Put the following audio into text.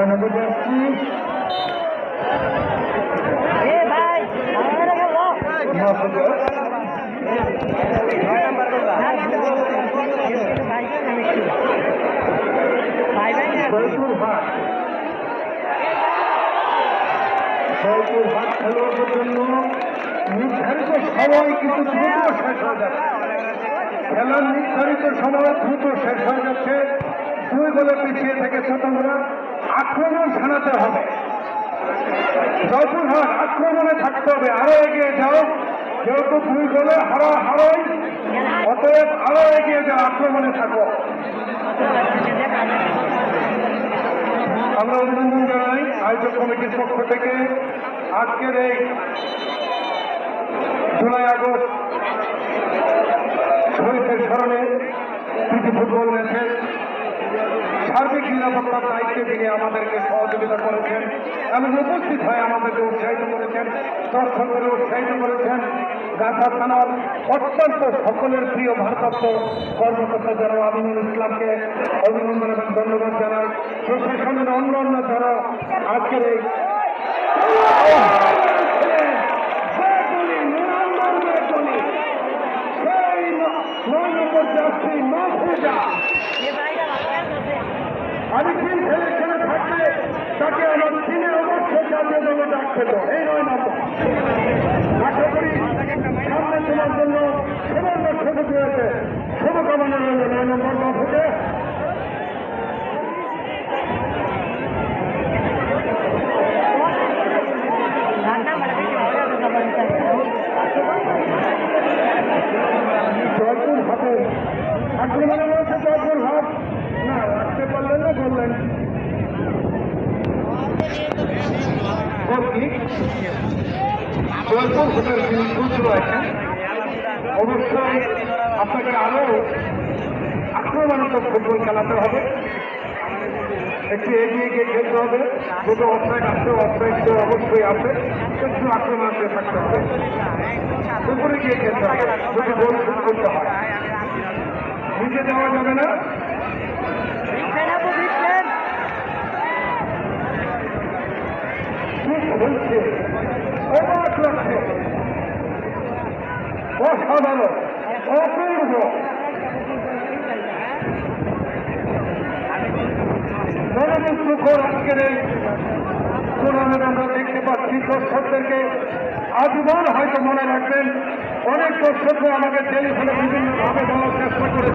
নম্বর যাচ্ছি জয়পুরহাট খেলোয়াড়দের জন্য নির্ধারিত সময় কিন্তু দ্রুত শেষ হয়ে যাচ্ছে। খেলার নির্ধারিত সময় দ্রুত শেষ হয়ে যাচ্ছে। 2 গোলে পিছিয়ে থেকে চট্টগ্রাম আক্রমণ শানাতে হবে। জয়পুরহাট আক্রমণে থাকতে হবে, আরো এগিয়ে যাও, যেহেতু 2 গোলে হারাই, অতএব আরো এগিয়ে যাও, আক্রমণে থাকো। আমরা অভিনন্দন জানাই আয়োজক কমিটির পক্ষ থেকে আজকের এই জুলাই আগস্ট শহীদদের স্মরণে প্রীতি ফুটবল ম্যাচে সার্বিক নিরাপত্তার দায়িত্বে তিনি আমাদেরকে সহযোগিতা করেছেন এবং উপস্থিত হয়ে আমাদেরকে উৎসাহিত করেছেন, দর্শন করে উৎসাহিত করেছেন। গাছা থানার অত্যন্ত সকলের প্রিয় ভারপ্রাপ্ত কর্মকর্তা যারা আমিনুল ইসলামকে অভিনন্দন এবং ধন্যবাদ জানাই। প্রশাসনের অন্য যারা আজকের এই আমি তিন ছেলে খেলে থাকলে তাকে আমার দিনে অবশ্যই জাতীয় দলে ডাক পেল। এই 9 নম্বর আশা করি সামনে তোমার জন্য সামান্য সুযোগ রয়েছে। শুভকামনা রইল 9 নম্বর মাহফুজে। জয়পুরহাটে আক্রমণে রয়েছে জয়পুরহাট, না রাখতে পারলেন না, বললেন জয়পুরহাটের যিনি কোচ রয়েছেন অবশ্যই আপনাকে আরো আক্রমণাত্মক ফুটবল খেলাতে হবে, একটু এগিয়ে গিয়ে খেলতে হবে। দুটো অফসাইড আসছে, অফসাইড তো অবশ্যই আছে, একটু আক্রমণাত্মক থাকতে হবে, উপরে গিয়ে খেলতে হবে, যদি গোল শুরু করতে হয়। নিচে যাওয়া যাবে না, বলছে অবাক লাগছে, অসাধারণ, অপূর্ব। মনোমুগ্ধকর আজকের এই টুর্নামেন্ট আমরা দেখতে পাচ্ছি। দর্শকদেরকে আজীবন হয়তো মনে রাখবেন, অনেক দর্শকরা আমাকে টেলিফোনে বিভিন্নভাবে বলার চেষ্টা করে